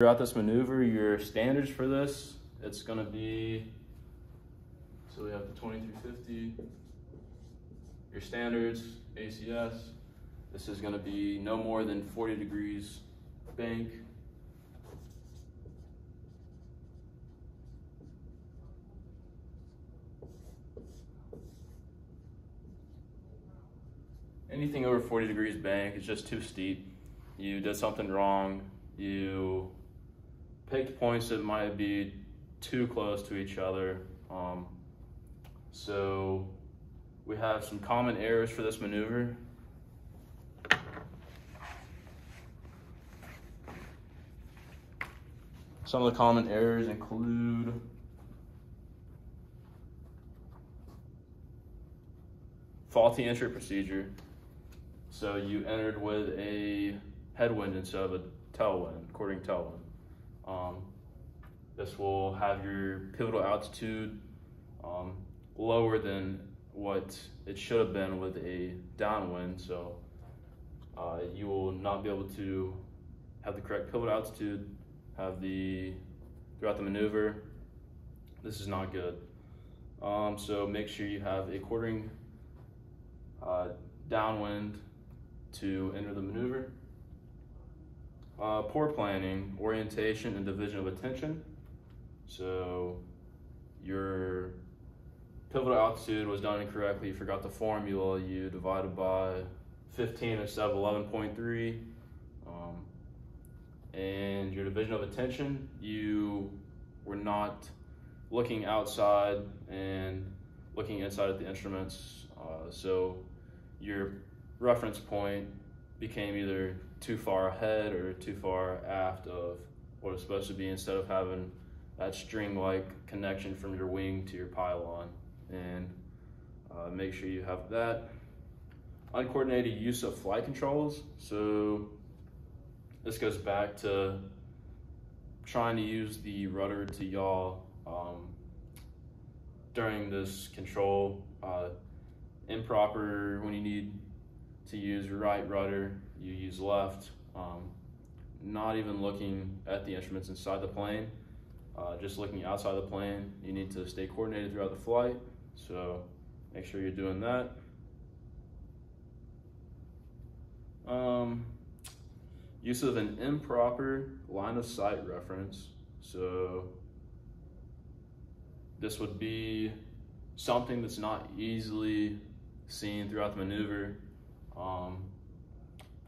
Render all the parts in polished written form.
Throughout this maneuver, your standards for this, it's gonna be, so we have the 2350, your standards, ACS. This is gonna be no more than 40 degrees bank. Anything over 40 degrees bank is just too steep. You did something wrong. You picked points that might be too close to each other. So we have some common errors for this maneuver. Some of the common errors include faulty entry procedure. So you entered with a headwind instead of a tailwind, according to tailwind. This will have your pivotal altitude lower than what it should have been with a downwind. So you will not be able to have the correct pivotal altitude, throughout the maneuver. This is not good. So make sure you have a quartering downwind to enter the maneuver. Poor planning, orientation, and division of attention. So your pivotal altitude was done incorrectly. You forgot the formula. You divided by 15 instead of 11.3. And your division of attention, you were not looking outside and looking inside at the instruments. So your reference point became either too far ahead or too far aft of what it's supposed to be, instead of having that string-like connection from your wing to your pylon. And make sure you have that. Uncoordinated use of flight controls. So this goes back to trying to use the rudder to yaw during this control. Improper, when you need to use right rudder, you use left. Not even looking at the instruments inside the plane, just looking outside the plane. You need to stay coordinated throughout the flight, so make sure you're doing that. Use of an improper line of sight reference. So this would be something that's not easily seen throughout the maneuver.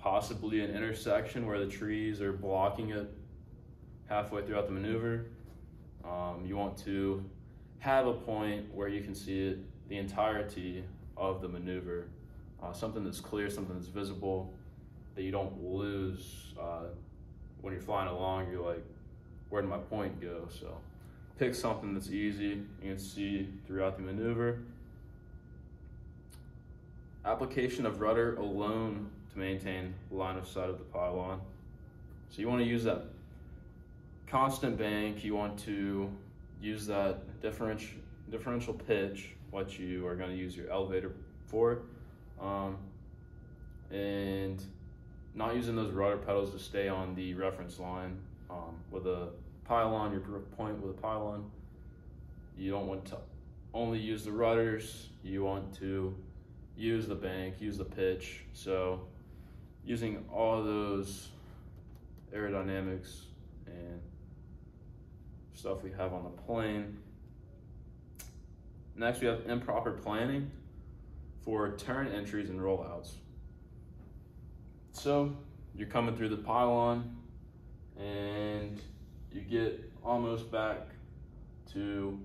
Possibly an intersection where the trees are blocking it halfway throughout the maneuver. You want to have a point where you can see it the entirety of the maneuver. Something that's clear, something that's visible, that you don't lose when you're flying along. You're like, where did my point go? So pick something that's easy you can see throughout the maneuver. Application of rudder alone to maintain line of sight of the pylon. So you want to use that constant bank. You want to use that differential pitch, what you are going to use your elevator for, and not using those rudder pedals to stay on the reference line. With a pylon, your point with a pylon, you don't want to only use the rudders. You want to use the bank, use the pitch. So using all those aerodynamics and stuff we have on the plane. Next, we have improper planning for turn entries and rollouts. So you're coming through the pylon and you get almost back to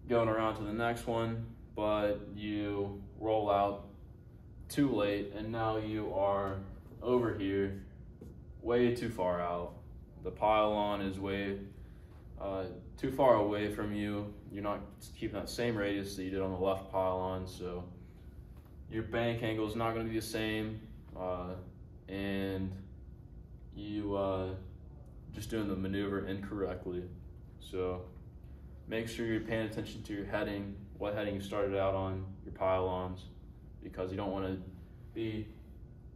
going around to the next one, but you roll out too late, and now you are over here way too far out. The pylon is way too far away from you. You're not keeping that same radius that you did on the left pylon, so your bank angle is not going to be the same, and you just doing the maneuver incorrectly. So make sure you're paying attention to your heading, what heading you started out on your pylons, because you don't want to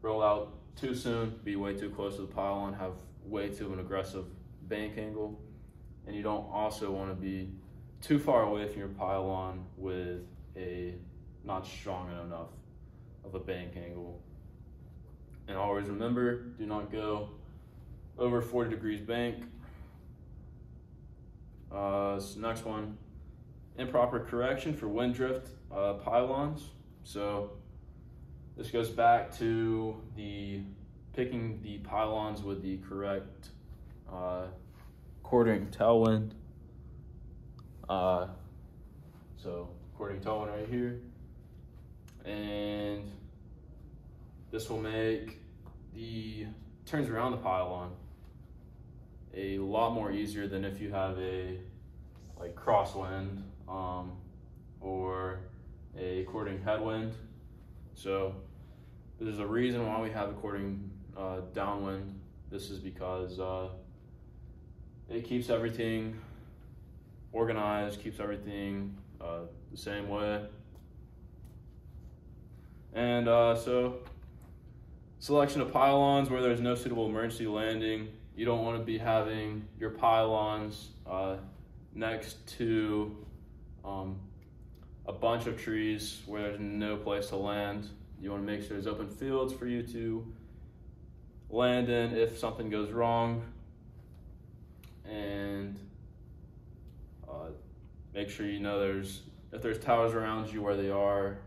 roll out too soon, be way too close to the pylon, have way too an aggressive bank angle, and you don't also want to be too far away from your pylon with a not strong enough of a bank angle. And always remember, do not go over 40 degrees bank. So next one, improper correction for wind drift pylons. So this goes back to the picking the pylons with the correct quartering tailwind. So quartering tailwind right here, and this will make the turns around the pylon a lot more easier than if you have a like crosswind or a quartering headwind. So there's a reason why we have a quartering downwind. This is because it keeps everything organized, keeps everything the same way. And so selection of pylons where there's no suitable emergency landing. You don't want to be having your pylons next to a bunch of trees where there's no place to land. You want to make sure there's open fields for you to land in if something goes wrong. And make sure you know if there's towers around you, where they are,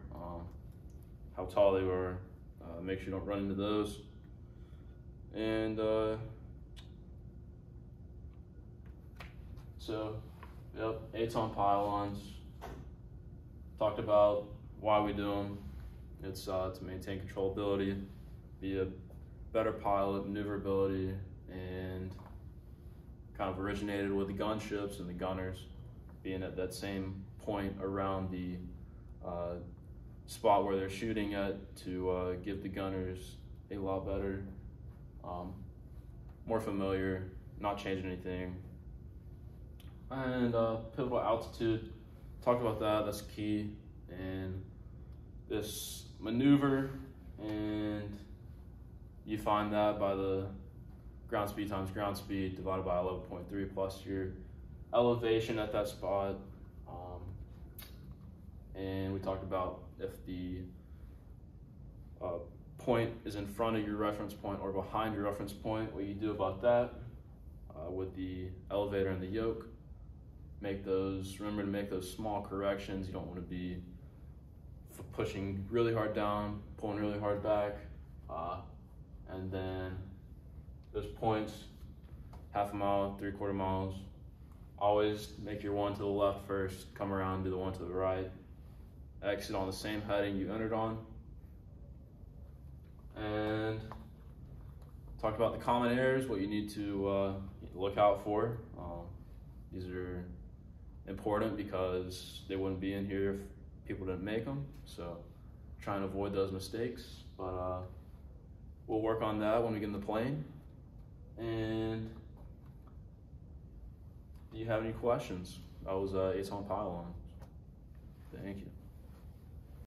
how tall they are. Make sure you don't run into those. And so, yep, 8-ton pylons. Talked about why we do them. It's to maintain controllability, be a better pilot, maneuverability, and kind of originated with the gunships and the gunners being at that same point around the spot where they're shooting at to give the gunners a lot better, more familiar, not changing anything. And pivotal altitude, talked about that, that's key. And this maneuver, and you find that by the ground speed times ground speed divided by 11.3 plus your elevation at that spot. And we talked about if the point is in front of your reference point or behind your reference point, what you do about that with the elevator and the yoke. Remember to make those small corrections. You don't want to be pushing really hard down, pulling really hard back, and then those points, half a mile, 3/4 miles, always make your one to the left first, come around, do the one to the right, exit on the same heading you entered on. And talked about the common errors, what you need to look out for. These are important because they wouldn't be in here if people didn't make them. So try and avoid those mistakes, but we'll work on that when we get in the plane. And do you have any questions? That was 8-ton pylon. Thank you.